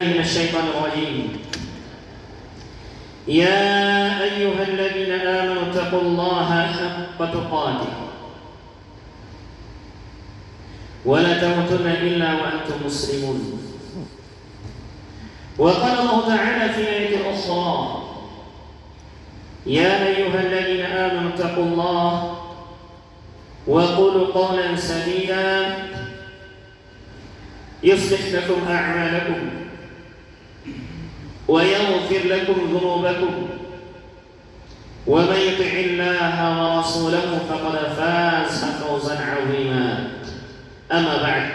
من الشيطان الرجيم. يا أيها الذين آمنوا اتقوا الله حق تقاته ولا تموتن إلا وأنتم مسلمون. وقال الله تعالى في آية أخرى: يا أيها الذين آمنوا اتقوا الله وقولوا قولا سديدا يصلح لكم أعمالكم ويغفر لكم ذنوبكم ومن يطع الله ورسوله فقد فاز فوزا عظيما. أما بعد،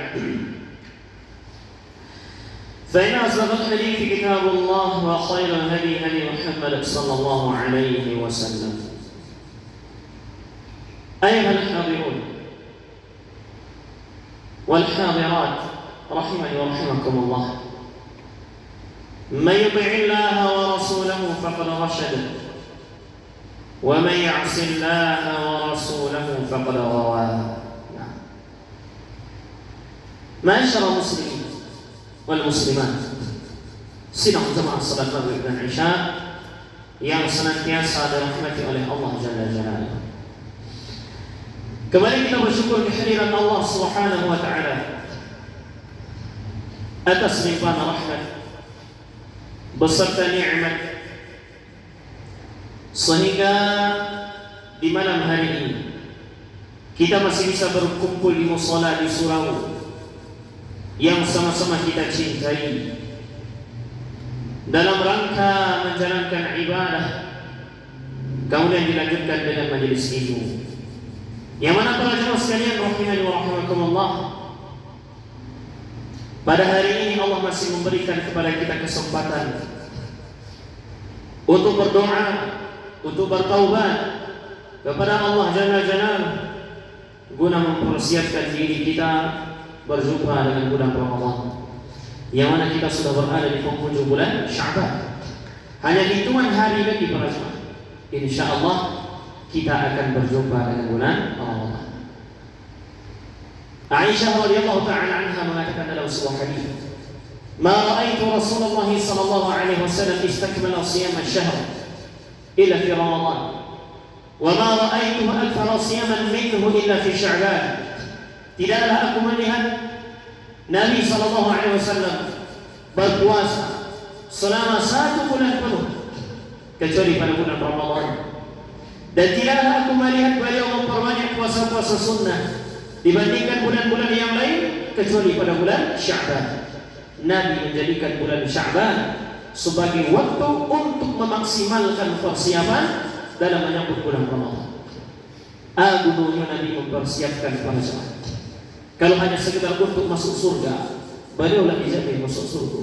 فإن أصدق الحديث كتاب الله وخير الهدي هدي محمد صلى الله عليه وسلم. أيها الحاضرون والحاضرات رحمني ورحمكم الله، من يطع الله ورسوله فقد رشد ومن يعص الله ورسوله فقد غوى. معاشر المسلمين والmuslimat, sidang jemaah salat maghrib dan isya yang senantiasa dirahmati oleh Allah Jalla Jalaluhu. Kembali kita bersyukur kehadiran Allah Subhanahu wa taala atas limpahan rahmat beserta nikmat, sehingga di malam hari ini kita masih bisa berkumpul di mushola di surau yang sama-sama kita cintai dalam rangka menjalankan ibadah, kemudian dilanjutkan dengan majelis ilmu. Yang mana para jemaah sekalian rahimani wa rahimakumullah, pada hari ini Allah masih memberikan kepada kita kesempatan untuk berdoa, untuk bertaubat kepada Allah Jalla Jalaluhu, guna mempersiapkan diri kita berjumpa dengan bulan Ramadan, yang mana kita sudah berada di penghujung bulan Sya'ban. Hanya hitungan hari lagi para jemaah, insyaallah kita akan berjumpa dengan bulan Ramadan. Aisyah radhiyallahu ta'ala anha mengatakan dalam sebuah hadis, "Ma ra'aitu Rasulullah sallallahu alaihi wasallam istakmala shiyam asy-syahr illa fi Ramadan, wa ma ra'aituhu akthara siyaman minhu illa fi Sya'ban." Tidaklah aku melihat Nabi sallallahu alaihi wasallam berpuasa selama 1 bulan penuh kecuali pada bulan Ramadan, dan tidaklah aku melihat beliau memperbanyak puasa-puasa sunnah dibandingkan bulan-bulan yang lain kecuali pada bulan Sya'ban. Nabi menjadikan bulan Sya'ban sebagai waktu untuk memaksimalkan persiapan dalam menyambut bulan Ramadan. Agungnya Nabi mempersiapkan para jemaah. Kalau hanya sekedar untuk masuk surga, beliaulah dijamin masuk surga.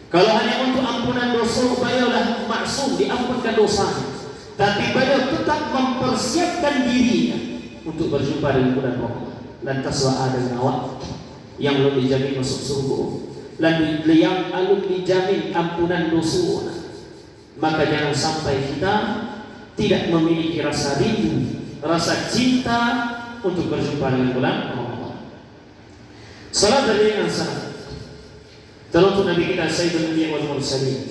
Kalau hanya untuk ampunan dosa, beliaulah maksum, diampunkan dosa. Tapi beliau tetap mempersiapkan dirinya untuk berjumpa dengan bulan Ramadan. Lantas ada awak yang belum dijamin masuk surga, lalu yang belum dijamin ampunan dosa, maka jangan sampai kita tidak memiliki rasa rindu, rasa cinta untuk berjumpa dengan bulan Ramadan. Salat dari yang sana teruntuk Nabi kita Sayyidul Anbiya wal Mursalin,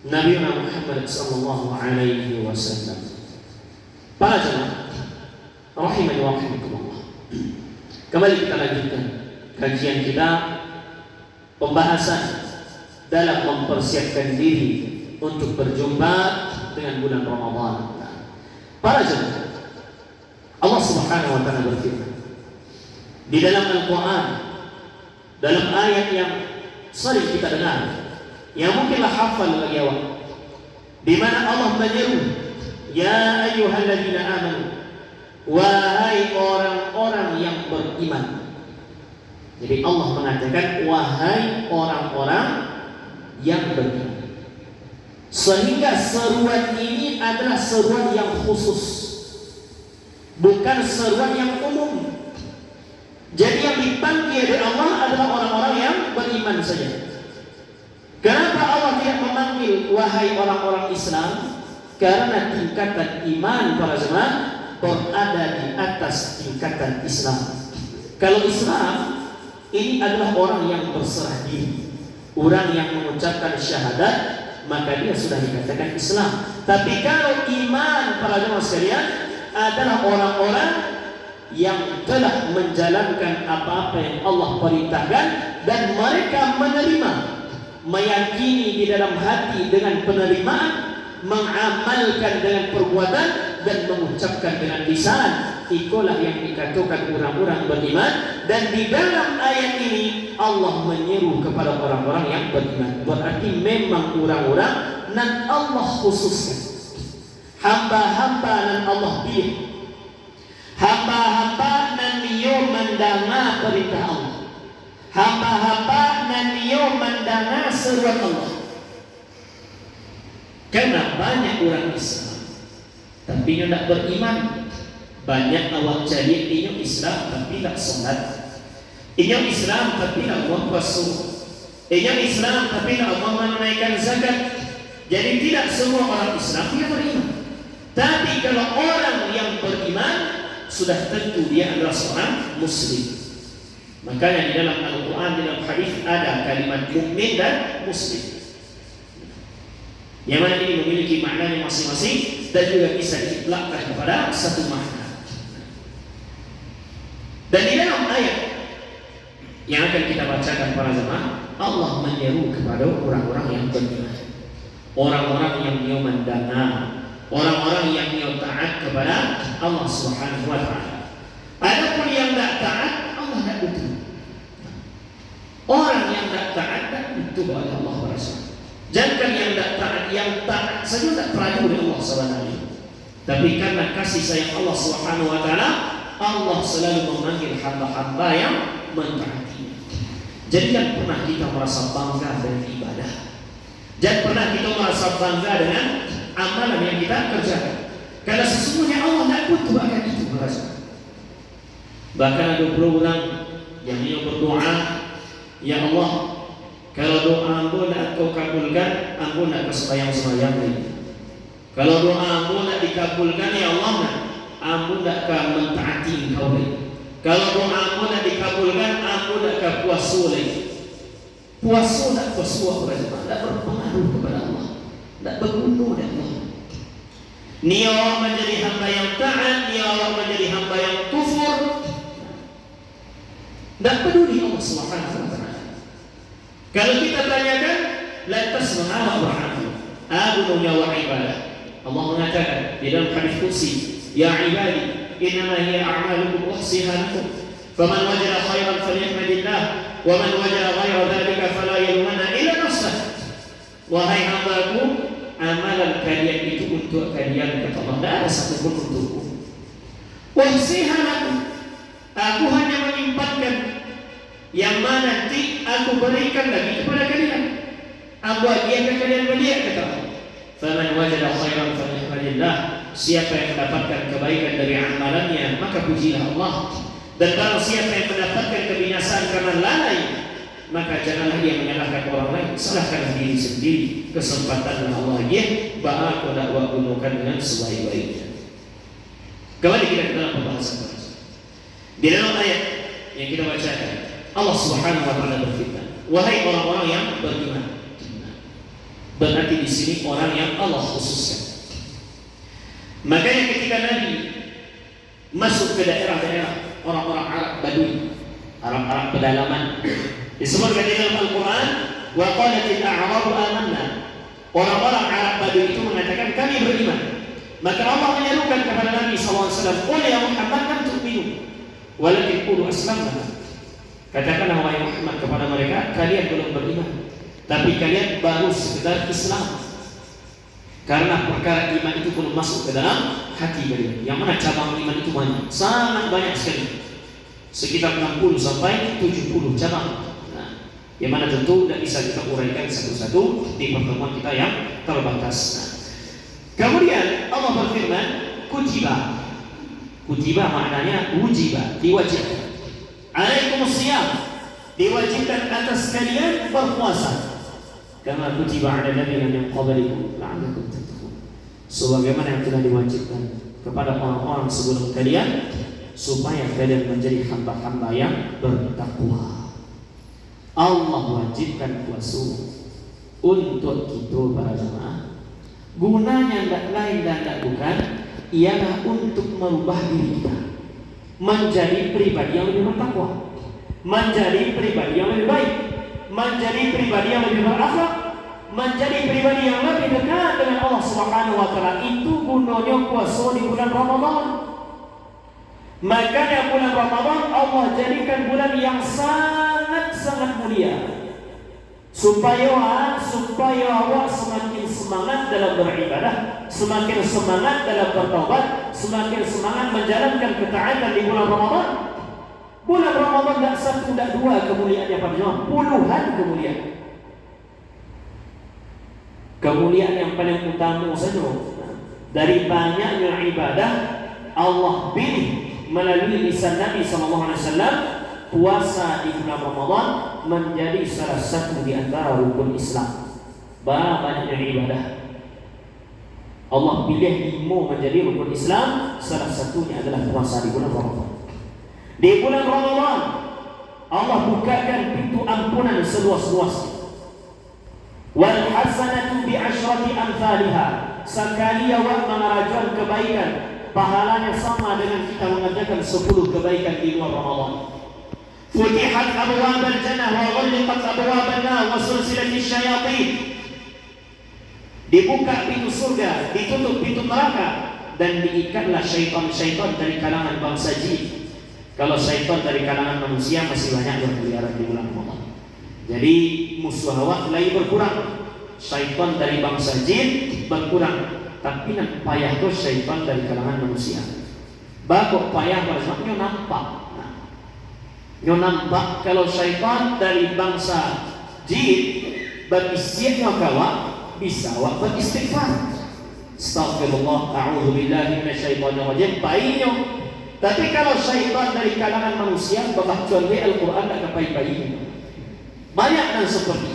Nabi Muhammad sallallahu alaihi wasallam. Para jemaah rahimani wa rahimakumullah, kembali kita lanjutkan kajian kita, pembahasan dalam mempersiapkan diri untuk berjumpa dengan bulan Ramadan. Para jemaah, Allah Subhanahu wa taala berfirman di dalam Al-Qur'an, dalam ayat yang sering kita dengar, yang mungkinlah hafal bagi awak, di mana Allah menyeru, "Ya ayyuhalladzina amanu," wahai orang-orang yang beriman. Jadi Allah mengatakan wahai orang-orang yang beriman, sehingga seruan ini adalah seruan yang khusus, bukan seruan yang umum. Jadi yang dipanggil oleh Allah adalah orang-orang yang beriman saja. Kenapa Allah tidak memanggil wahai orang-orang Islam? Karena tingkatan iman para jemaah berada di atas tingkatan Islam. Kalau Islam ini adalah orang yang berserah diri, Orang yang mengucapkan syahadat, maka dia sudah dikatakan Islam. Tapi kalau iman para jemaah sekalian adalah orang-orang yang telah menjalankan apa-apa yang Allah perintahkan dan mereka menerima, meyakini di dalam hati dengan penerimaan, mengamalkan dengan perbuatan dan mengucapkan dengan lisan. Itulah yang dikatakan orang-orang beriman. Dan di dalam ayat ini Allah menyeru kepada orang-orang yang beriman. Berarti memang orang-orang nan Allah khususkan, hamba-hamba nan Allah pilih, hamba-hamba nan niyo mendanga perintah Allah, hamba-hamba nan niyo mendanga seruan Allah. Karena banyak orang Islam tapi dia tidak beriman. Banyak awak jadi dia Islam tapi tidak sholat, dia Islam tapi tidak mau puasa, dia Islam tapi tidak mau menunaikan zakat. Jadi tidak semua orang Islam dia beriman. Tapi kalau orang yang beriman sudah tentu dia adalah seorang Muslim. Makanya di dalam Al-Quran, di dalam hadis ada kalimat mukmin dan Muslim, yang mana ini memiliki maknanya masing-masing dan juga bisa diitlaqkan kepada satu makna. Dan di dalam ayat yang akan kita bacakan para jemaah, Allah menyeru kepada orang-orang yang beriman, orang-orang yang dia mendana, orang-orang yang dia taat kepada Allah Subhanahu wa taala. Adapun yang tidak taat, Allah tidak butuh. Orang yang tidak taat tidak butuh oleh Allah Rasul. Jangan yang tidak taat, yang taat saja tidak pernah oleh Allah Subhanahu. Tapi karena kasih sayang Allah Subhanahu wa taala, Allah selalu memanggil hamba-hamba yang mentaatinya. Jadi jangan pernah kita merasa bangga dengan ibadah, jangan pernah kita merasa bangga dengan amalan yang kita kerjakan, karena sesungguhnya Allah tidak butuh akan itu. Bahkan ada orang yang berdoa, ya Allah, kalau doa Ambo nak kau kabulkan, Ambo nak kesembayang-sembayang ini. Kalau doa Ambo nak dikabulkan, ya Allah nak Ambo nak akan mentaati engkau lagi. Kalau doa Ambo nak dikabulkan, Ambo nak akan puasa lagi. Puasa nak puasa orang tak berpengaruh kepada Allah, tak berguna dengan Allah. Ni orang menjadi hamba yang taat, ni orang menjadi hamba yang kufur, tak peduli Allah Subhanahu wa taala. Kalau kita tanyakan, lantas mengapa beramal? Abudunya wa ibadah. Allah mengatakan di dalam hadis qudsi, ya ibadi, innama hiya a'malukum uhsiha lakum, faman wajada khairan falyahmadillah, wa man wajada ghayra dhalika fala yalumanna illa nafsah. Wahai hambaku, amalan kalian itu untuk kalian, kata Allah, tidak ada satupun untukku. Uhsiha lakum, aku hanya menyimpankan yang mana nanti aku berikan lagi kepada kalian. Aku hadiahkan kalian beliau, kata Allah. Faman wajada khairan falyahmadillah, siapa yang mendapatkan kebaikan dari amalannya maka pujilah Allah. Dan kalau siapa yang mendapatkan kebinasaan karena lalai, maka janganlah dia menyalahkan orang lain, salahkan diri sendiri. Kesempatan Allah dia, bahwa aku dakwah gunakan dengan sebaik-baiknya. Kembali kita ke dalam pembahasan. Di dalam ayat yang kita bacakan, Allah Subhanahu wa taala berfirman, wahai orang-orang yang beriman. Berarti di sini orang yang Allah khususkan. Makanya ketika Nabi masuk ke daerah-daerah orang-orang Arab Badui, Arab-Arab pedalaman, disebutkan di dalam Al-Quran, wa qalatil a'rabu amanna. Orang-orang Arab Badui itu mengatakan kami beriman. Maka Allah menyerukan kepada Nabi SAW, qul ya Muhammad lam tu'minu walakin qulu aslamna. Katakanlah wahai Muhammad kepada mereka, kalian belum beriman, tapi kalian baru sekedar Islam. Karena perkara iman itu belum masuk ke dalam hati kalian. Yang mana cabang iman itu banyak, sangat banyak sekali, sekitar 60 sampai 70 cabang. Nah, yang mana tentu tidak bisa kita uraikan satu-satu di pertemuan kita yang terbatas. Nah, kemudian Allah berfirman, kutiba. Kutiba maknanya wujiba, diwajibkan. Alaikumusiyam, diwajibkan atas kalian berpuasa. Kama kutiba 'alal ladzina min qablikum la'allakum tattaqun. Sebagaimana yang telah diwajibkan kepada orang-orang sebelum kalian, supaya kalian menjadi hamba-hamba yang bertakwa. Allah wajibkan puasa untuk kita para jemaah. Gunanya tidak lain dan tidak bukan ialah untuk merubah diri kita menjadi pribadi yang lebih bertakwa, menjadi pribadi yang lebih baik, menjadi pribadi yang lebih berakhlak, menjadi pribadi yang lebih dekat dengan Allah Subhanahu wa taala. Itu gunanya puasa di bulan Ramadan. Makanya bulan Ramadan Allah jadikan bulan yang sangat mulia, supaya awak semakin semangat dalam beribadah, semakin semangat dalam bertaubat, semakin semangat menjalankan ketaatan di bulan Ramadan. Bulan Ramadan tidak satu, tidak dua kemuliaannya pada jemaah, puluhan kemuliaan. Kemuliaan yang paling utama saja dari banyaknya ibadah Allah pilih melalui lisan Nabi SAW puasa di bulan Ramadan menjadi salah satu di antara rukun Islam. Banyaknya ibadah Allah pilih 5 menjadi rukun Islam, salah satunya adalah puasa di bulan Ramadan. Di bulan Ramadan Allah bukakan pintu ampunan seluas-luasnya. Wal hasanatu bi asyrati amsalha. Sekali awak mengerjakan kebaikan, pahalanya sama dengan kita mengerjakan 10 kebaikan di luar Ramadan. Futihat abwab al-jannah wa ghulqat abwab an-nar wa sulsilat asy-syayatin. Dibuka pintu surga, ditutup pintu neraka, dan diikatlah syaitan-syaitan dari kalangan bangsa jin. Kalau syaitan dari kalangan manusia masih banyak berkeliaran di bulan Ramadan. Jadi musuh awak mulai berkurang. Syaitan dari bangsa jin berkurang. Tapi nak payah tu syaitan dari kalangan manusia. Bakok payah maksudnya nampak. Nyo nampak kalau syaitan dari bangsa jin berisinya kawak bisa awak beristighfar. Astaghfirullah, a'udzubillahi minasyaitonir rajim. Baiknya. Tapi kalau syaitan dari kalangan manusia berbaca Al-Quran tak kepai-pai. Banyak yang seperti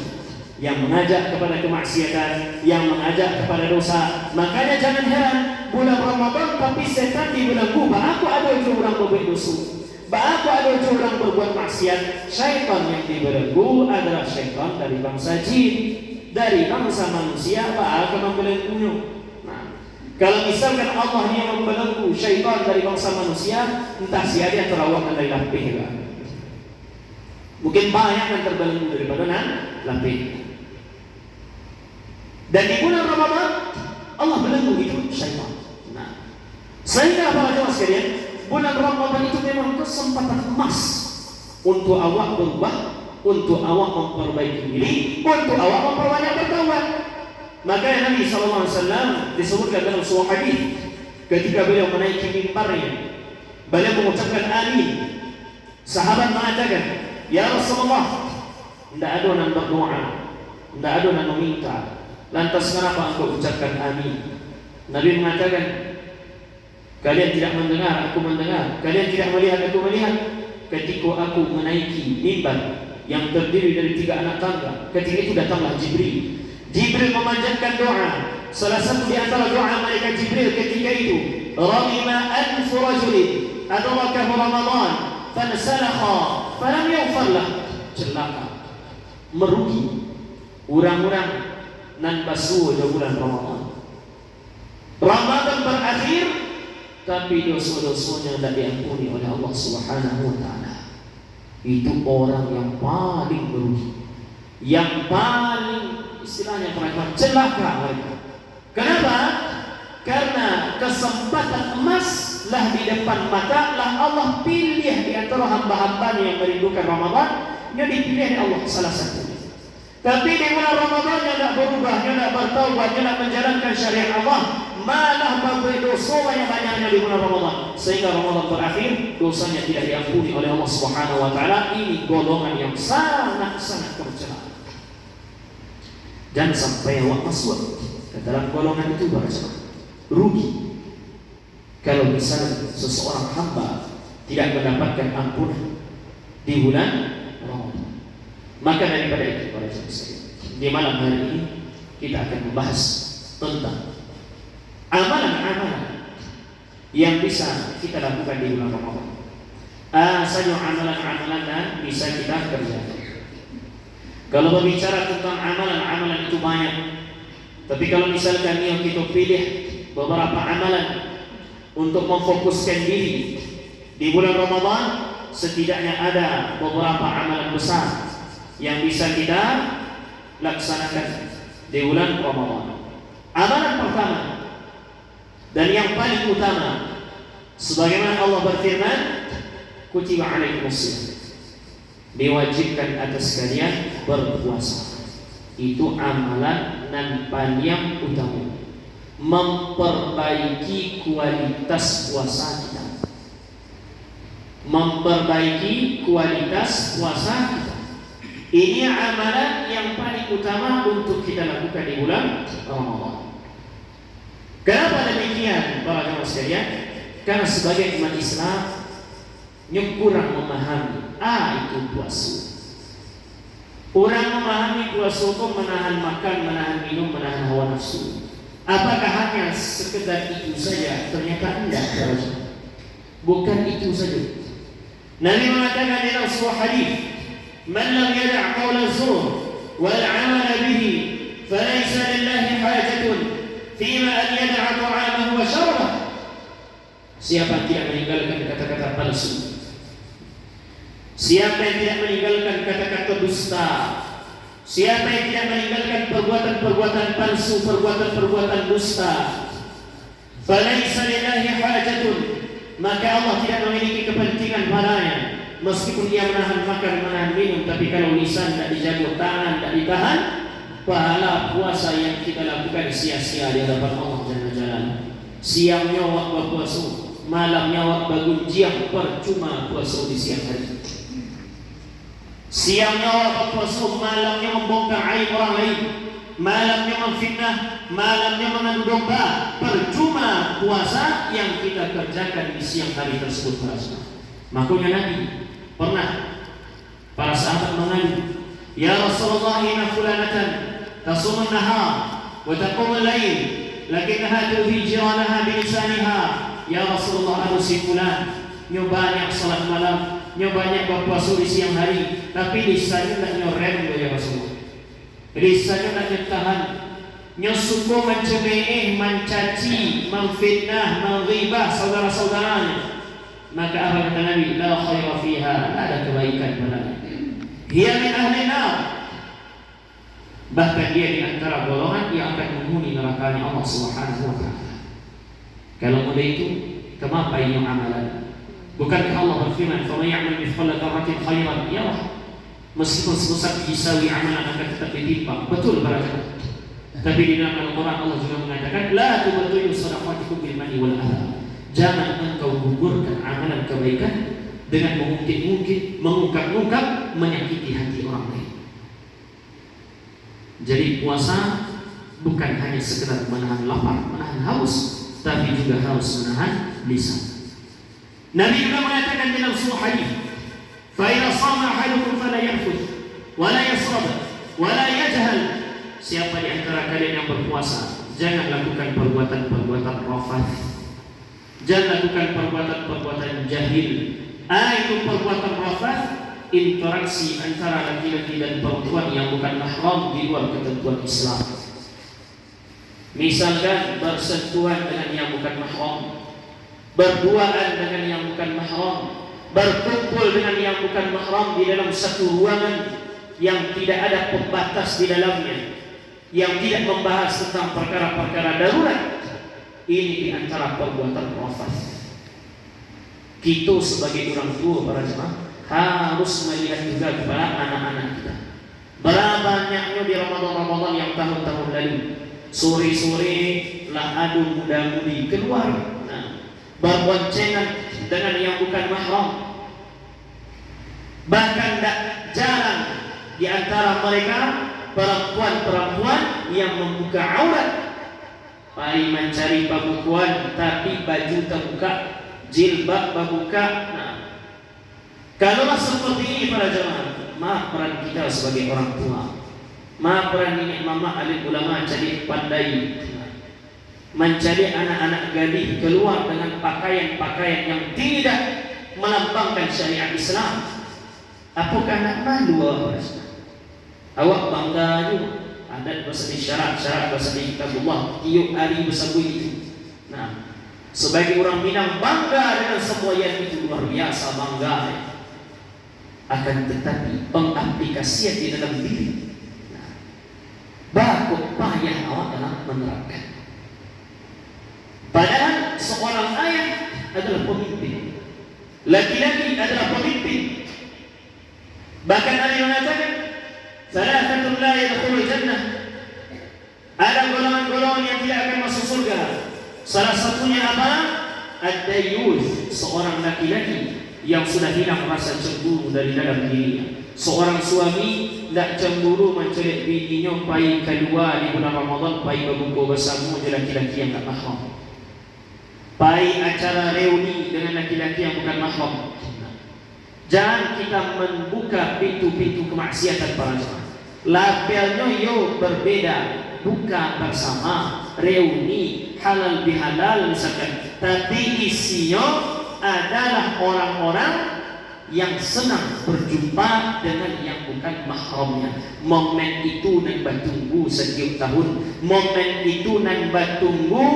yang mengajak kepada kemaksiatan, yang mengajak kepada dosa. Makanya jangan heran bulan Ramadan tapi setan dibelenggu. Aku ada orang berbuat dosa, aku ada orang berbuat maksiat. Syaitan yang dibelenggu adalah syaitan dari bangsa jin, dari bangsa manusia. Aku membelenggunya. Kalau misalkan Allah yang membelenggu syaitan dari bangsa manusia, entah siapa yang terawak dari lapih lah. Mungkin banyak yang terbelenggu daripada lapih. Dan di bulan Ramadan Allah belenggu itu syaitan. Sehingga para jemaah sekalian, bulan Ramadan itu memang kesempatan emas untuk awak berubah, untuk awak memperbaiki diri, untuk awak memperbanyak bertaubat. Maka Nabi SAW disebutkan dalam sebuah hadis ketika beliau menaiki mimbarnya, beliau mengucapkan amin. Sahabat mengatakan, ya Rasulullah, tidak ada yang berdoa, tidak ada yang meminta, lantas kenapa engkau ucapkan amin? Nabi mengatakan, kalian tidak mendengar, aku mendengar, kalian tidak melihat, aku melihat. Ketika aku menaiki mimbar yang terdiri dari 3 anak tangga, ketika itu datanglah Jibril. Jibril memanjatkan doa. Salah satu di antara doa malaikat Jibril ketika itu, Rahima anfu rajulin adrakahu Ramadan fansalakha falam yughfar lah. Celaka, merugi orang-orang nan basuh di bulan Ramadan. Ramadan berakhir tapi dosa-dosanya tidak diampuni oleh Allah Subhanahu wa taala. Itu orang yang paling merugi, yang paling istilahnya mereka celaka mereka. Kenapa? Karena kesempatan emas lah di depan mata, lah Allah pilih di antara hamba-hambanya yang merindukan Ramadan, dia dipilih oleh Allah salah satunya. Tapi di bulan Ramadan dia tidak berubah, dia tidak bertaubat, dia tidak menjalankan syariat Allah, malah membuat dosa yang banyaknya di bulan Ramadan, sehingga Ramadan berakhir dosanya tidak diampuni oleh Allah Subhanahu wa taala. Ini golongan yang sangat-sangat tercela. Jangan sampai awak masuk ke dalam golongan itu, rugi. Kalau misalnya seseorang hamba tidak mendapatkan ampunan di bulan Ramadan. Maka daripada itu para jemaah, di malam hari ini kita akan membahas tentang amalan-amalan yang bisa kita lakukan di bulan Ramadan. Saja amalan-amalan yang bisa kita kerjakan. Kalau berbicara tentang amalan-amalan itu banyak. Tapi kalau misalkan yang kita pilih beberapa amalan untuk memfokuskan diri di bulan Ramadan, setidaknya ada beberapa amalan besar yang bisa kita laksanakan di bulan Ramadan. Amalan pertama dan yang paling utama, sebagaimana Allah berfirman, kutiba alaikumusiyam, diwajibkan atas kalian berpuasa. Itu amalan nan paling utama, memperbaiki kualitas puasa kita, memperbaiki kualitas puasa kita. Ini amalan yang paling utama untuk kita lakukan di bulan Ramadan. Kenapa demikian para jemaah sekalian? Karena sebagai umat Islam yang kurang memahami itu puasa. Orang memahami puasa itu menahan makan, menahan minum, menahan hawa nafsu. Apakah hanya sekedar itu saja? Ternyata tidak. Bukan itu saja. Nabi mengatakan dalam sebuah hadis, "Man lam yada' qawla zur wal 'amala bihi, falaysa lillahi hajatun fima an yada'a ta'amahu wa syarabahu." Siapa yang tidak meninggalkan kata-kata palsu, siapa yang tidak meninggalkan kata-kata dusta, siapa yang tidak meninggalkan perbuatan-perbuatan palsu, perbuatan-perbuatan dusta, falaysa lillahi hajatun, maka Allah tidak memiliki kepentingan padanya. Meskipun dia menahan makan, menahan minum, tapi kalau lisan tidak dijaga, tangan tidak ditahan, pahala puasa yang kita lakukan sia-sia di hadapan Allah Jalla Jalaluhu. Siangnya waktu puasa, malamnya waktu gunjiang, percuma puasa di siang hari. Siangnya waktu puasa, malamnya membongkar aib orang lain, malamnya memfitnah, malamnya mengadu domba, percuma puasa yang kita kerjakan di siang hari tersebut. Makanya Nabi pernah, para sahabat mengadu, "Ya Rasulullah, inna fulanatan tasumun nahar wa taqumul lail, lakinnaha tuhi jiranaha bilisaniha." Ya Rasulullah, ada si fulan nyo banyak salat malam, nyo banyak berpuasa di siang hari, tapi lisannya tak nyorem ya Rasulullah. Lisannya tak nyetahan, nyo suku mencemeh, mencaci, memfitnah, menghibah saudara-saudaranya. Maka apa kata Nabi? La khaira fiha, ada kebaikan padanya. Hiya min ahli nar, bahkan dia di antara golongan yang akan menghuni nerakanya Allah Subhanahu wa taala. Kalau mudah itu, kenapa ini amalan? Bukankah Allah berfirman, "Faman ya'mal mithqala dzarratin khairan yarah." Meskipun sebesar biji amalan akan tetap ditimpa. Betul para jemaah. Tapi di dalam Al-Quran Allah juga mengatakan, "La tubtilu shadaqatikum bil manni wal adha." Jangan engkau gugurkan amalan kebaikan dengan mengungkit-ungkit, mengungkap-ungkap, menyakiti hati orang lain. Jadi puasa bukan hanya sekedar menahan lapar, menahan haus, tapi juga harus menahan lisan. Nabi juga mengatakan dalam sebuah hadis, "Fa idza shama ahadukum fala yarfuth wa la yasrab wa la yajhal." Siapa di antara kalian yang berpuasa, jangan lakukan perbuatan-perbuatan rafath, jangan lakukan perbuatan-perbuatan jahil. Itu perbuatan rafath, interaksi antara laki-laki dan perempuan yang bukan mahram di luar ketentuan Islam. Misalkan bersentuhan dengan yang bukan mahram, berduaan dengan yang bukan mahram, berkumpul dengan yang bukan mahram di dalam satu ruangan yang tidak ada pembatas di dalamnya, yang tidak membahas tentang perkara-perkara darurat. Ini di antara perbuatan rafath. Kita sebagai orang tua para jemaah harus melihat juga kepada anak-anak kita. Berapa banyaknya di Ramadan yang tahun-tahun lalu, sore-sore lah adu muda-mudi keluar, berboncengan dengan yang bukan mahram. Bahkan tak jarang di antara mereka perempuan-perempuan yang membuka aurat, paling mencari pembukuan tapi baju terbuka, jilbab terbuka. Kalau seperti ini para jemaah, maaf peran kita sebagai orang tua, maaf peran nenek mama alim ulama jadi pandai mencari anak-anak gadis keluar dengan pakaian-pakaian yang tidak melambangkan syariat Islam. Apakah nak malu? Awak bangga juga. Adat bahasa di syarat bahasa di kitabullah. Tiup hari bersabui itu. Nah, sebagai orang Minang bangga dengan semua yang itu, luar biasa bangga. Akan tetapi pengaplikasian di dalam diri, nah, bakut payah awak dalam menerapkan. Padahal seorang ayah adalah pemimpin, laki-laki adalah pemimpin. Bahkan ada yang mengatakan, "Thalathatun la yadkhulul jannah." Ada golongan-golongan yang tidak akan masuk surga. Salah satunya apa? Ad-dayyuth, seorang laki-laki yang sudah hilang rasa cemburu dari dalam dirinya. Seorang suami tidak cemburu mencelik bininya pai keluar di bulan Ramadan, pai berbuka bersama dengan laki-laki yang tak mahram, pai acara reuni dengan laki-laki yang bukan mahram. Jangan kita membuka pintu-pintu kemaksiatan para jemaah. Labelnya yo berbeda, buka bersama, reuni, halal bihalal misalkan, tapi isinya adalah orang-orang yang senang berjumpa dengan yang bukan mahramnya. Momen itu nan batunggu setiap tahun, momen itu nan batunggu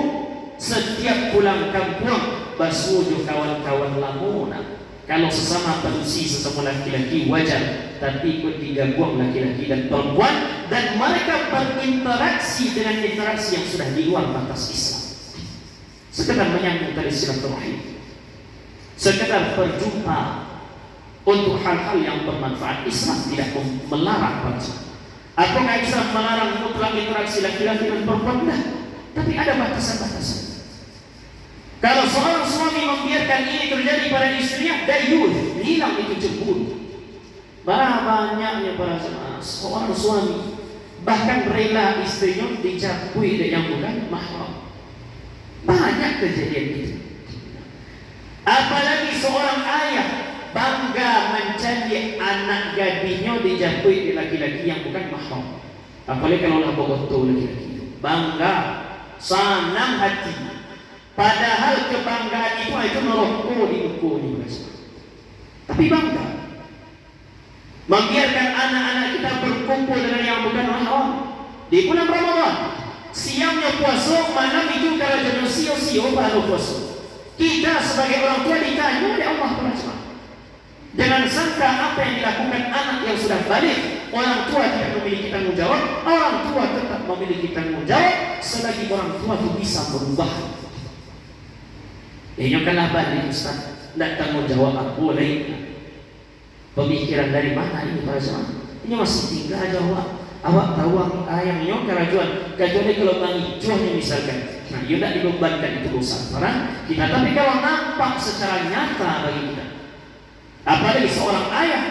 setiap pulang kampung, basuh kawan-kawan lamuna. Kalau sesama manusia, sesama laki-laki wajar, tapi ikut digabung laki-laki dan perempuan, dan mereka berinteraksi dengan interaksi yang sudah di luar batas Islam. Sekedar menyambung tali silaturahim, sekedar berjumpa untuk hal-hal yang bermanfaat. Islam tidak melarang berjumpa. Apakah Islam melarang mutlak interaksi laki-laki dan perempuan? Tidak. Tapi ada batasan-batasan. Kalau seorang suami membiarkan ini terjadi pada istrinya, dayyuth, hilang itu cemburu. Banyaknya para jemaah, seorang suami bahkan rela istrinya dicapui dengan bukan mahram. Banyak kejadian itu. Apalagi seorang ayah bangga mencari anak gadisnya dijapui di laki-laki yang bukan mahram. Apalagi kalau lah bogoto laki-laki itu, bangga, senang hati. Padahal kebanggaan itu merokok di buku ini, tapi bangga membiarkan anak-anak kita berkumpul dengan yang bukan mahram di bulan Ramadan. Siangnya puasa, malam itu kalau jenuh sio-sio baru puasa. Kita sebagai orang tua ditanya oleh Allah SWT. Jangan sangka apa yang dilakukan anak yang sudah balik, orang tua tidak memiliki tanggung jawab. Orang tua tetap memiliki tanggung jawab selagi orang tua itu bisa berubah. Ini kan balik Ustaz, tidak tanggung jawab apa boleh. Pemikiran dari mana ini para jemaah? Ini masih tinggal jawab. Awak tahu ayamnya kerajuan, kecuali kalau bagi cuahnya misalkan. Nah, ia tidak dibebankan itu dosa orang kita. Tapi kalau nampak secara nyata bagi kita, apalagi seorang ayah,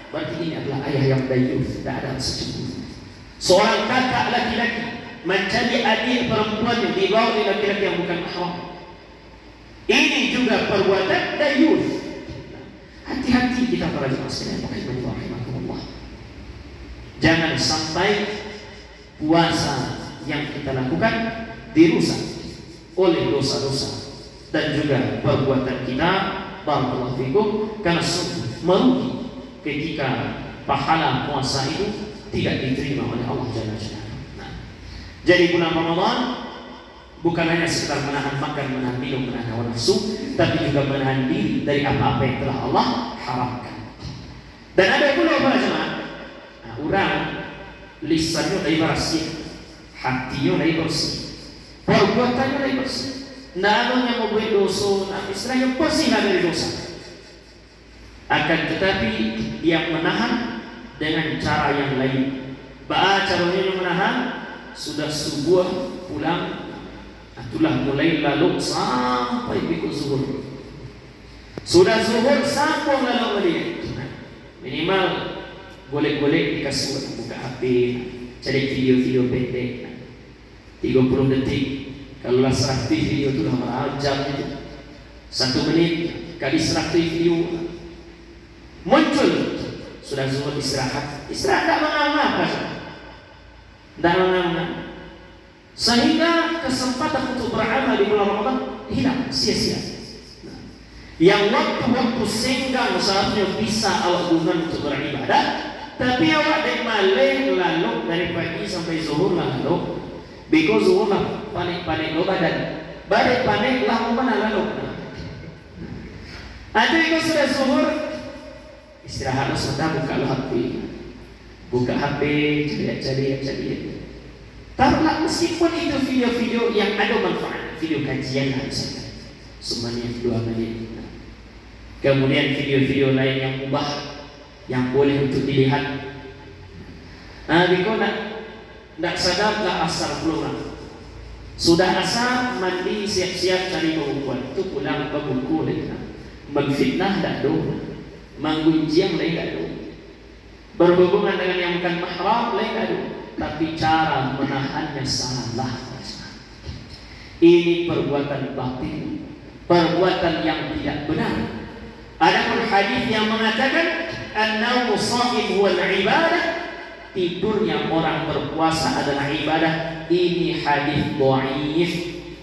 berarti ini adalah ayah yang dayyuth, tidak ada secemburu. Seorang kakak laki-laki mencari adik perempuan yang dibawa oleh laki-laki yang bukan mahram, ini juga perbuatan dayyuth. Hati-hati kita para jemaah sekalian, rahimahumullah. Jangan sampai puasa yang kita lakukan dirusak oleh dosa-dosa dan juga perbuatan kita, barakallahu fikum, karena merugi ketika pahala puasa itu tidak diterima oleh Allah Jalla Jalaluhu. Nah, jadi bulan Ramadan bukan hanya sekedar menahan makan, menahan minum, menahan hawa nafsu, tapi juga menahan diri dari apa-apa yang telah Allah haramkan. Dan ada pula para jemaah, orang lisannya dari bersih, hatinya dari bersih, perbuatannya dari bersih. Tidak ada yang membuat dosa, istilahnya bersihlah dari dosa. Akan tetapi dia menahan dengan cara yang lain. Caranya menahan, sudah subuh pulang, itulah mulai lalu sampai pikul zuhur. Sudah zuhur sambung lalu balik. Minimal golek-golek di kasur, buka HP, cari video-video pendek 30 detik. Kalau lah 100 video itu dah jam itu 1 menit kali 100 video muncul. Sudah zuhur istirahat tak mengamak, tak mengamak, sehingga kesempatan untuk beramal di bulan Ramadan hilang, sia-sia. Yang waktu-waktu senggang seharusnya bisa awak gunakan untuk beribadah, Tapi awak dari maleng lalu dari pagi sampai zuhur lalu. Because zuhur lah panik-panik lo badan. Badan panik lah mana lalu. Ada yang sudah zuhur istirahat sudah buka HP. Buka HP, cari. Taruhlah meskipun itu video-video yang ada manfaat, video kajian lah misalnya, semuanya 2 menit. Kemudian video-video lain yang mubah, yang boleh untuk dilihat. Biko nak sadar lah asar pulang. Sudah asar mandi siap-siap cari perempuan itu pulang ke buku lagi. Menfitnah tak do, menggunjing lagi tak do. Berhubungan dengan yang bukan mahram lagi tak do. Tapi cara menahannya salah. Ini perbuatan batil, perbuatan yang tidak benar. Adapun hadis yang mengatakan an-naumu sha'ib wal ibadah, tidurnya orang berpuasa adalah ibadah, ini hadis dhaif,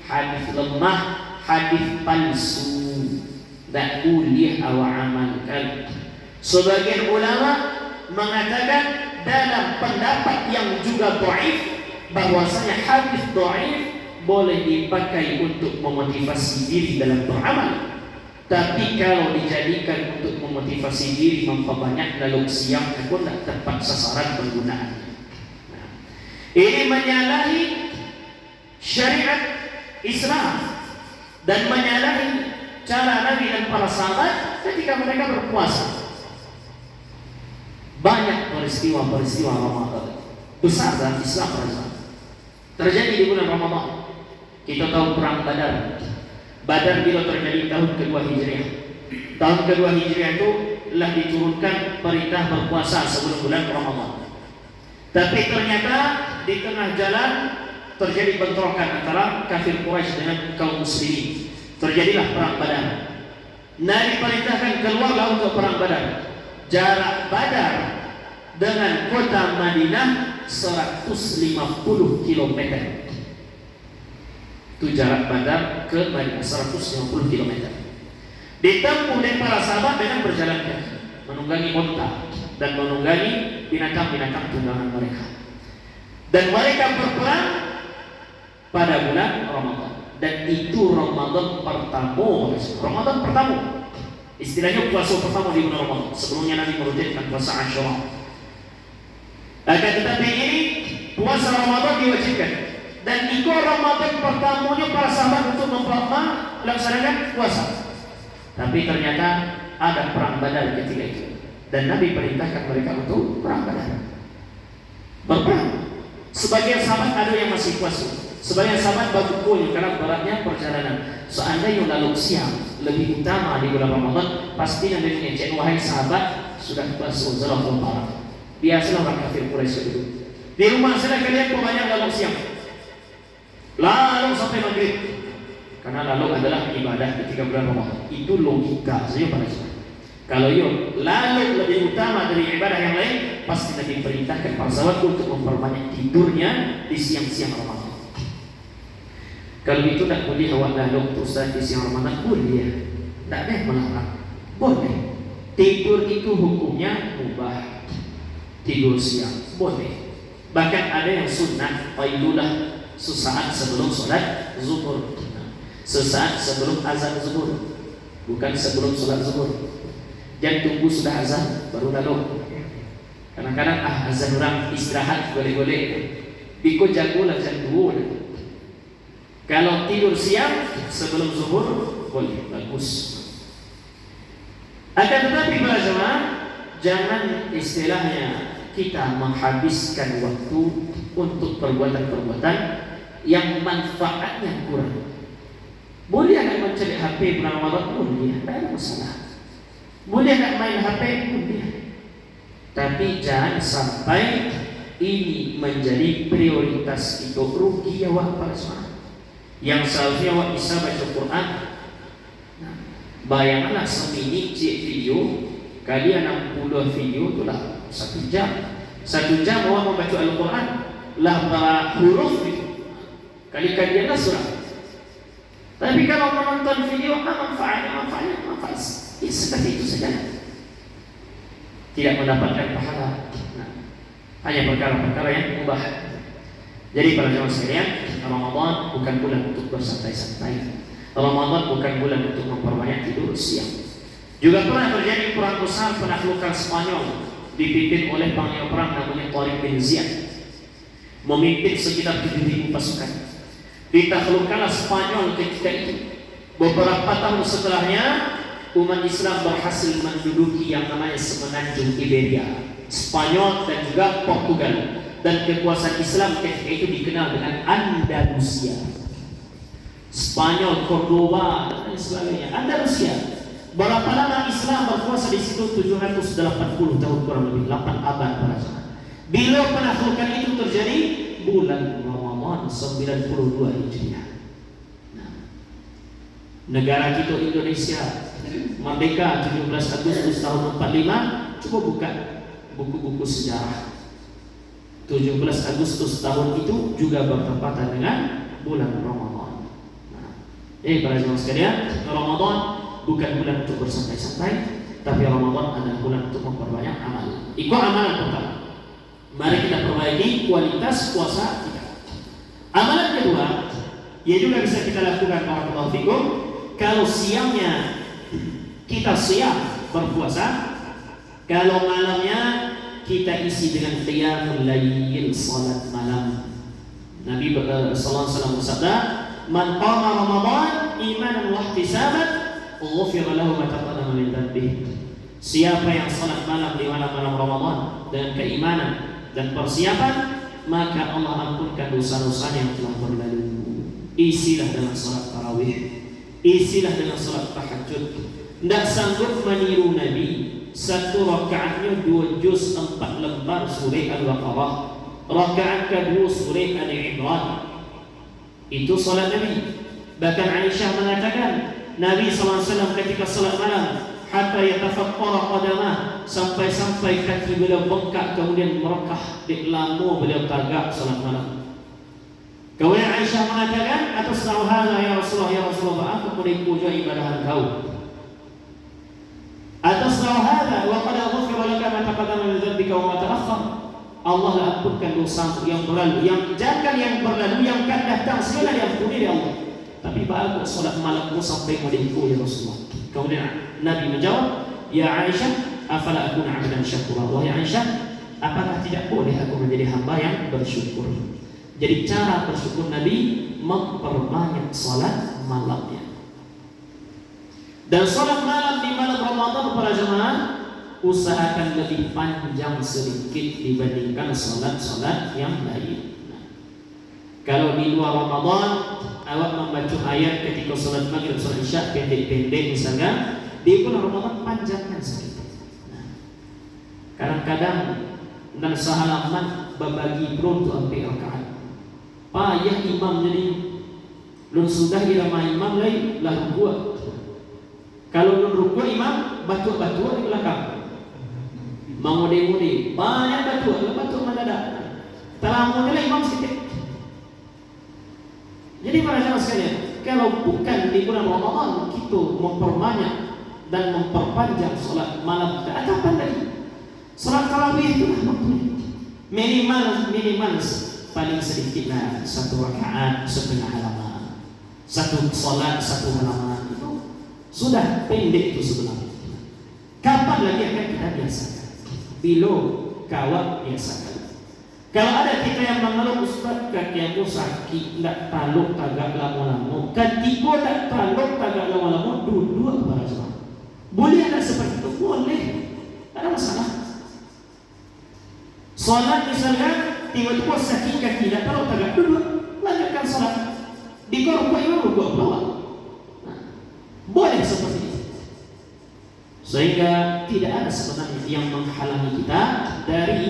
hadis lemah, hadis palsu, tak boleh awak amalkan. Sebagian ulama mengatakan dalam pendapat yang juga dhaif bahwasanya hadis dhaif boleh dipakai untuk memotivasi diri dalam beramal, tapi kalau dijadikan untuk memotivasi diri memperbanyak lalu siangnya pun tak tepat sasaran penggunaannya. Ini menyalahi syariat Islam dan menyalahi cara Nabi dan para sahabat ketika mereka berpuasa. Banyak peristiwa-peristiwa Ramadan besar dalam Islam terjadi di bulan Ramadan. Kita tahu perang Badar. Badar bila terjadi tahun kedua Hijriah. Tahun kedua Hijriah itu telah diturunkan perintah berpuasa sebelum bulan Ramadan. Tapi ternyata di tengah jalan terjadi bentrokan antara kafir Quraisy dengan kaum muslimin. Terjadilah perang Badar. Nabi perintahkan keluarlah untuk perang Badar. Jarak Badar dengan kota Madinah 150 km. Itu jarak Badar ke Madinah 150 km. Ditempuh oleh para sahabat dengan berjalan kaki, menunggangi unta dan menunggangi binatang-binatang tunggangan mereka. Dan mereka berperang pada bulan Ramadan. Dan itu Ramadan pertama. Ramadan pertama. Istilahnya puasa pertama di bulan Ramadan. Sebelumnya Nabi merutinkan puasa Asyura. Akan tetapi ini puasa Ramadan diwajibkan. Dan itu Ramadan pertamanya para sahabat untuk melaksanakan puasa. Tapi ternyata ada perang Badar ketika itu. Dan Nabi perintahkan mereka untuk perang Badar. Berperang. Sebagian sahabat ada yang masih puasa. Sebagian sahabat baru pulang karena beratnya perjalanan. Seandainya lalu siang lebih utama di bulan Ramadan, pasti Nabi mengecek, wahai sahabat, sudah puasa Zalaful Barak. Biasalah orang kafir Quraisy itu. Di rumah saya kalian banyak lalu siang. Lalu sampai maghrib. Karena lalu adalah ibadah ketika bulan Ramadan. Itu logika saja pada sahabat. Kalau lalu lebih utama dari ibadah yang lain, pasti Nabi perintahkan para sahabat untuk memperbanyak tidurnya di siang-siang Ramadan. Kalau itu tak boleh awak lalu terus di siang Ramadan, boleh. Tak ada yang melarang. Boleh. Tidur itu hukumnya mubah. Tidur siang boleh. Bahkan ada yang sunnah qailulah sesaat sebelum sholat zuhur, sesaat sebelum azan zuhur, bukan sebelum sholat zuhur. Jangan tunggu sudah azan baru lalu. Kadang-kadang azan orang istirahat boleh-boleh. Biko jago lah jam 2. Kalau tidur siang sebelum zuhur boleh, bagus. Akan tetapi para jemaah, jangan istilahnya kita menghabiskan waktu untuk perbuatan-perbuatan yang manfaatnya kurang. Boleh anak mencari HP bulan Ramadan, boleh, tak ada masalah. Boleh anak main HP, boleh. Tapi jangan sampai ini menjadi prioritas itu, rugi awak para jemaah. Yang seharusnya awak bisa baca Quran. Bayangkanlah seminit video kali 60 video itulah 1 jam. 1 jam awak membaca Al-Quran lah berapa huruf itu. Kali-kalianlah surah. Tapi kalau menonton video, manfaat. Ya seperti itu saja. tidak mendapatkan pahala. Nah, hanya perkara-perkara yang mubah. Jadi para jemaah sekalian, Ramadan bukan bulan untuk bersantai-santai. Ramadan bukan bulan untuk memperbanyak tidur siang. Juga pernah terjadi perang besar penaklukan Spanyol dipimpin oleh panglima perang namanya Tariq bin Ziyad, memimpin sekitar 7.000 pasukan. Ditaklukkanlah Spanyol ketika itu. Beberapa tahun setelahnya umat Islam berhasil menduduki yang namanya semenanjung Iberia, Spanyol dan juga Portugal, dan kekuasaan Islam ketika itu dikenal dengan Andalusia. Spanyol, Cordoba dan sebagainya. Andalusia. Berapa lama Islam berkuasa di situ? 780 tahun, kurang lebih 8 abad para jemaah. Bila penaklukan itu terjadi bulan Ramadan 92 Hijriah. Nah, negara kita Indonesia merdeka 17 Agustus tahun 45. Coba buka buku-buku sejarah. 17 Agustus tahun itu juga bertepatan dengan bulan Ramadan. Nah, para jemaah sekalian, Ramadan bukan bulan untuk bersantai-santai, tapi Ramadan adalah bulan untuk memperbanyak amal. Itu amalan pertama. Mari kita perbaiki kualitas puasa kita. Amalan kedua, ya juga bisa kita lakukan barakallahu fikum. Kalau siangnya kita siap berpuasa, kalau malamnya kita isi dengan qiyamul lail, salat malam. Nabi sallallahu alaihi wasallam bersabda, "Man qama Ramadan imanan wa ihtisaban, ghufira lahu ma taqaddama min dhanbihi." Siapa yang salat malam di malam-malam Ramadan dengan keimanan dan persiapan, maka Allah ampunkan dosa-dosa yang telah berlalu. Isilah dengan salat tarawih, isilah dengan salat tahajud. Tidak sanggup meniru Nabi, satu rakaatnya 2 juz 4 lembar surah Al-Baqarah, rakaat kedua surah Ali Imran. Itu salat Nabi. Bahkan Aisyah mengatakan Nabi SAW ketika salat malam, hatta yatafaqqara qadamah, sampai-sampai kaki beliau bengkak kemudian merekah, di lama beliau tagak salat malam. Kemudian Aisyah mengatakan, "Atasna'u hadza ya Rasulullah, ya Rasulullah, aku menikuja ibadah engkau. Atasna'u hadza wa qad ghufira laka ma taqaddama min dhanbika wa ma ta'akhkhar." Allah ampunkan dosa yang berlalu, yang jangan yang berlalu, yang akan datang, segala yang diampuni oleh Allah. Tapi bagus salat malammu sampai menikuja ya Rasulullah. Kemudian Nabi menjawab, "Ya Aisyah, afala akuna 'abdan syakura?" Wahai Aisyah, apakah tidak boleh aku menjadi hamba yang bersyukur? Jadi cara bersyukur Nabi memperbanyak salat malamnya. Dan salat malam di malam Ramadan para jemaah usahakan lebih panjang sedikit dibandingkan salat-salat yang lain. Nah, kalau di luar Ramadan awak membaca ayat ketika salat maghrib, salat isya pendek-pendek misalnya, di bulan Ramadan panjangkan sedikit. Nah, kadang-kadang dan sehalaman berbagi peruntuk sampai rakaat. Payah imam jadi lun sudah irama imam lain lah rukuk. Kalau lun rukuk imam batu-batu di belakang. Mengode-ngode banyak batu mendadak. Talamu nilai imam sedikit. Jadi para jemaah sekalian, kalau bukan di bulan Ramadan kita memperbanyak dan memperpanjang salat malam kita, kapan lagi? Salat tarawih itu waktunya minimal paling sedikitlah 1 rakaat setengah halaman, 1 salat 1 halaman, itu sudah pendek itu sebenarnya. Kapan lagi akan kita biasakan? Bila kawat biasakan. Kalau ada kita yang mengeluh, "Ustaz, kaki aku sakit, tidak taluk tagak lama-lama." Ketika tak taluk tagak lama-lama, duduk para jemaah. Boleh ada seperti itu? Boleh, tak ada masalah. Salat misalnya tiba-tiba sakit kaki, tidak taluk tagak, duduk, lanjutkan salat. Di korban imam rukuk bawah. Boleh seperti itu. Sehingga tidak ada sebenarnya yang menghalangi kita dari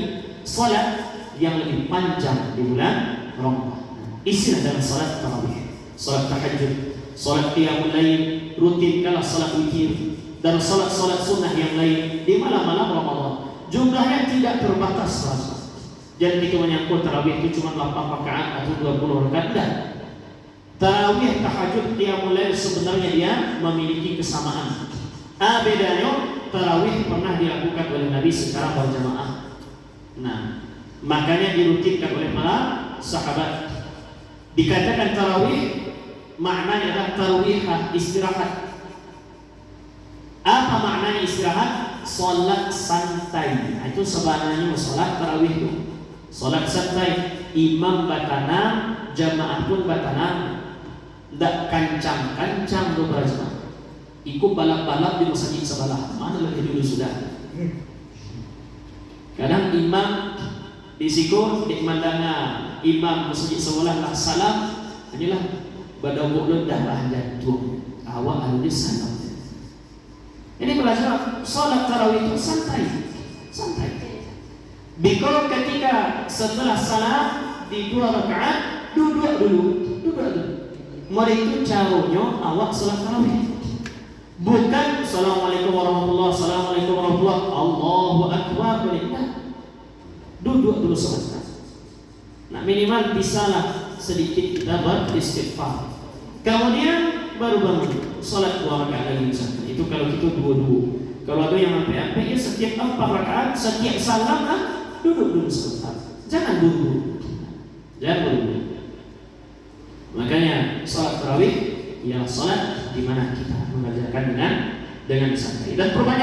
salat yang lebih panjang di bulan Ramadan. Isilah dalam salat tarawih, salat tahajud, salat qiyamul lail, rutinkanlah salat witir dan salat-salat sunnah yang lain di malam-malam Ramadan. Jumlahnya tidak terbatas, sahabat. Jangan kita menyangkut tarawih itu cuma 8 rakaat atau 20 rakaat. Tidak. Tarawih, tahajud, qiyamul lail sebenarnya dia memiliki kesamaan. Bedanya tarawih pernah dilakukan oleh Nabi secara berjamaah. Nah, makanya dirutinkan oleh para sahabat. Dikatakan tarawih, maknanya adalah tarwihah, istirahat. Apa maknanya istirahat? Salat santai. Itu sebenarnya salat tarawih itu. Salat santai, imam batanam, jamaah pun batanam. Ndak kancang-kancang do berjamaah. Ikut balap-balap di masjid sebelah. Mana lagi dulu sudah. Kadang imam di siku di mandanga imam masjid sebelah lah salam, inilah badabuk lendah lah jantung. Awak harus salam. Ini belajar salat tarawih itu santai. Santai. Because ketika setelah salam di 2 rakaat duduk dulu. Mari itu caranya awak salat tarawih. Bukan Assalamualaikum warahmatullahi wabarakatuh, Assalamualaikum warahmatullahi wabarakatuh, Allahu Akbar. Tidak. Duduk dulu sebentar. Nah, minimal bisalah sedikit kita beristighfar. Kemudian baru bangun. Salat 2 rakaat lagi misalnya. Itu kalau kita dua-dua. Kalau ada yang sampai ya setiap 4 rakaat, setiap salam duduk dulu sebentar. Jangan buru-buru. Makanya salat tarawih ialah salat di mana kita mengerjakan dengan santai. Dan perbanyak